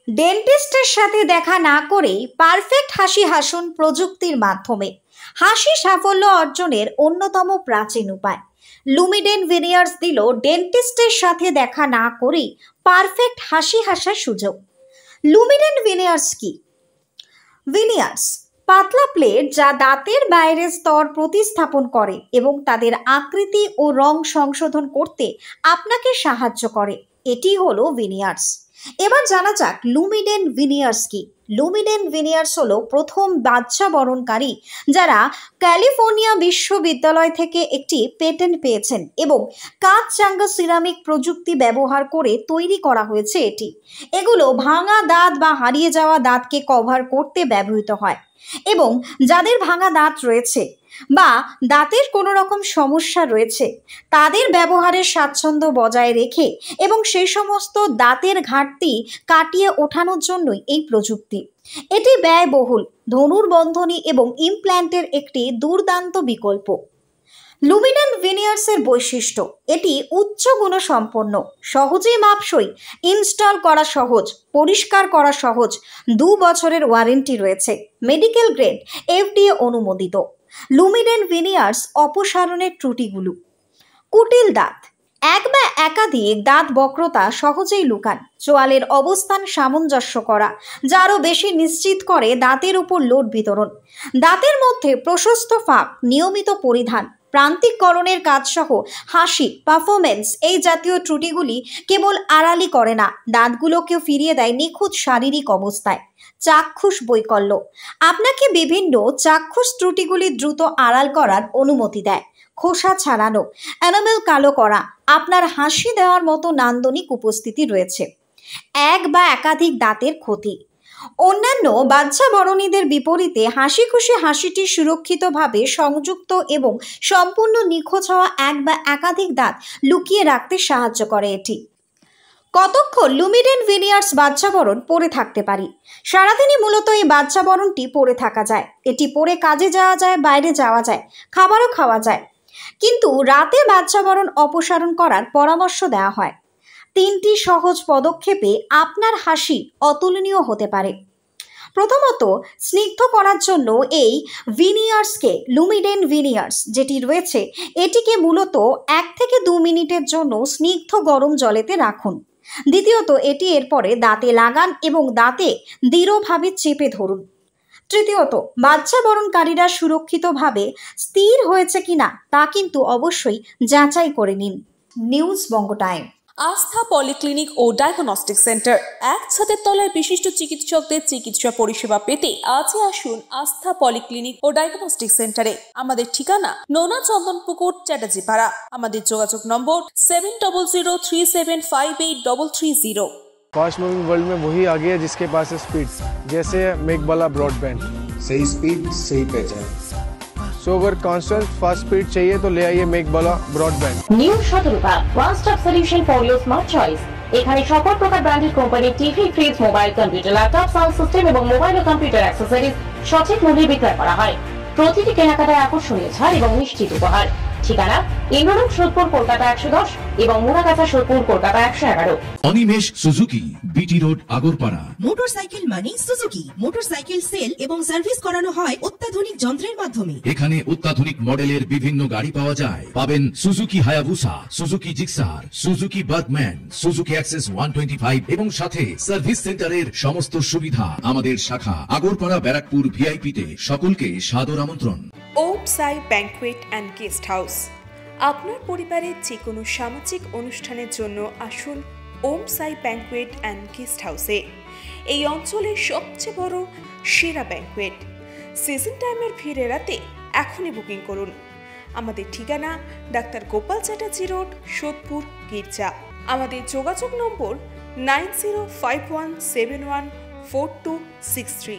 ডেন্টিস্টের সাথে দেখা না করেই পারফেক্ট হাসি হাসুন প্রযুক্তির মাধ্যমে। হাসি সাফল্য অর্জনের অন্যতম প্রাচীন উপায়। লুমিডেন ভিনিয়ার্স দিল ডেন্টিস্টের সাথে দেখা না করেই পারফেক্ট হাসি হাসার সুযোগ। লুমিডেন ভিনিয়ার্স কি? ভিনিয়ার্স পাতলা প্লেট যা দাঁতের বাইরের স্তর প্রতিস্থাপন করে এবং তাদের আকৃতি ও রং সংশোধন করতে আপনাকে সাহায্য করে। এটি হলো ভিনিয়ার্স। এবার জানা যাক লুমিডেন ভিনিয়ার্স কি। লুমিডেন ভিনিয়ার্স হলো প্রথম বাচ্চা বরণকারী যারা ক্যালিফোর্নিয়া বিশ্ববিদ্যালয় থেকে একটি পেটেন্ট পেয়েছেন এবং কাঁচ চাঙ্গা সিরামিক প্রযুক্তি ব্যবহার করে তৈরি করা হয়েছে এটি। এগুলো ভাঙা দাঁত বা হারিয়ে যাওয়া দাঁতকে কভার করতে ব্যবহৃত হয় এবং যাদের ভাঙা দাঁত রয়েছে বা দাঁতের কোনো রকম সমস্যা রয়েছে তাদের ব্যবহারের স্বাচ্ছন্দ্য বজায় রেখে এবং সেই সমস্ত দাঁতের ঘাটতি কাটিয়ে ওঠানোর জন্যই এই প্রযুক্তি। এটি ব্যয়বহুল, ধনুর্বন্ধনী এবং ইমপ্ল্যান্টের একটি দুর্দান্ত বিকল্প। লুমিডেন ভিনিয়ার্সের বৈশিষ্ট্য: এটি উচ্চ গুণসম্পন্ন, সহজেই মাপসই, ইনস্টল করা সহজ, পরিষ্কার করা সহজ, 2 বছরের ওয়ারেন্টি রয়েছে, মেডিকেল গ্রেড, FDA অনুমোদিত। লুমিডেন ভিনিয়ার্স অপসারণের ত্রুটিগুলো: কুটিল দাঁত, এক বা একাধিক দাঁত বক্রতা সহজেই লুকান, চোয়ালের অবস্থান সামঞ্জস্য করা যা আরও বেশি নিশ্চিত করে দাঁতের উপর লোড বিতরণ, দাঁতের মধ্যে প্রশস্ত ফাঁক, নিয়মিত পরিধান, প্রান্তিককরণের কাজসহ হাসি, পারফরমেন্স এই জাতীয় ত্রুটিগুলি কেবল আড়ালি করে না, দাঁতগুলোকেও ফিরিয়ে দেয় নিখুঁত শারীরিক অবস্থায়। চাক্ষুষ বৈকল্য আপনাকে বিভিন্ন চাক্ষুষ ত্রুটিগুলি দ্রুত আড়াল করার অনুমতি দেয়। খোসা ছাড়ানো, এনামেল কালো করা, আপনার হাসি দেওয়ার মতো নান্দনিক উপস্থিতি রয়েছে। এক বা একাধিক দাঁতের ক্ষতি: অন্যান্য বাচ্চা বরণীদের বিপরীতে হাসি খুশি হাসিটি সুরক্ষিতভাবে সংযুক্ত এবং সম্পূর্ণ নিখোঁজ হওয়া এক বা একাধিক দাঁত লুকিয়ে রাখতে সাহায্য করে এটি। কতক্ষণ লুমিডেন ভিনিয়ার্স বাচ্চা বরণ পরে থাকতে পারি? সারাদিনই মূলত এই বাচ্চা বরণটি পরে থাকা যায়। এটি পরে কাজে যাওয়া যায়, বাইরে যাওয়া যায়, খাবারও খাওয়া যায়, কিন্তু রাতে বাচ্চা বরণ অপসারণ করার পরামর্শ দেওয়া হয়। 3টি সহজ পদক্ষেপে আপনার হাসি অতুলনীয় হতে পারে। প্রথমত, স্নিগ্ধ করার জন্য এই ভিনিয়ার্সকে লুমিডেন ভিনিয়ার্স যেটি রয়েছে এটিকে মূলত 1 থেকে 2 মিনিটের জন্য স্নিগ্ধ গরম জলেতে রাখুন। দ্বিতীয়ত, এটি এরপরে দাঁতে লাগান এবং দাঁতে দৃঢ়ভাবে চেপে ধরুন। তৃতীয়ত, বাচ্চা বরণকারীরা সুরক্ষিতভাবে স্থির হয়েছে কিনা তা কিন্তু অবশ্যই যাচাই করে নিন। নিউজ বঙ্গ টাইম। আস্থা পলিক্লিনিক ও ডায়াগনস্টিক সেন্টার, এক ছাদের তলায় বিশিষ্ট চিকিৎসকদের চিকিৎসা পরিষেবা পেতে আজই আসুন আস্থা পলিক্লিনিক ও ডায়াগনস্টিক সেন্টারে। আমাদের ঠিকানা নোনা চন্দনপুকুর, চ্যাটার্জিপাড়া। আমাদের যোগাযোগ নম্বর 7003758330। फास्ट मूविंग वर्ल्ड में वही आगे है जिसके पास है स्पीड, जैसे मेघबाला ब्रॉडबैंड। सही स्पीड, सही पहचान। सो अगर कांस्टेंट फास्ट स्पीड चाहिए तो ले आइए Meghbala broadband. New Shatarupa one stop solution for your smart choice. এখানে সকল প্রকার ব্র্যান্ডেড কোম্পানির TV, fridge, mobile, computer, laptop, sound system এবং মোবাইল ও কম্পিউটার অ্যাক্সেসরিজ সঠিক মূল্যে বিক্রয় করা হয়। প্রতিটি কেনাকাটায় আকর্ষণীয় ছাড় এবং নিশ্চিত উপহার। ঠিকানা ইন্দ্রনগর, সোদপুর, কলকাতা 110 এবং Muragachha, Sodepur, Kolkata 111। Animesh Suzuki, BT road, Agarpara. Motorcycle মানে সুজুকি। মোটরসাইকেল সেল এবং সার্ভিস করানো হয় অত্যাধুনিক যন্ত্রের মাধ্যমে। এখানে অত্যাধুনিক মডেলের বিভিন্ন গাড়ি পাওয়া যায়। পাবেন Suzuki Hayabusa, Suzuki Gixxer, Suzuki Bergman, Suzuki access 125 এবং সাথে সার্ভিস সেন্টারের সমস্ত সুবিধা। আমাদের শাখা আগরপাড়া, ব্যারাকপুর ভিআইপি তে। সকলকে সাদর আমন্ত্রণ। ওম সাই ব্যাংকুয়েট অ্যান্ড গেস্ট হাউস। আপনার পরিবারের যে কোনো সামাজিক অনুষ্ঠানের জন্য আসুন ওম সাই ব্যাংকুয়েট অ্যান্ড গেস্ট হাউসে। এই অঞ্চলের সবচেয়ে বড় সেরা ব্যাংকুয়েট। সিজন টাইমের ভিড় এড়াতে এখনই বুকিং করুন। আমাদের ঠিকানা ডাক্তার গোপাল চ্যাটার্জি রোড, সোদপুর, গির্জা। আমাদের যোগাযোগ নম্বর 9051714263।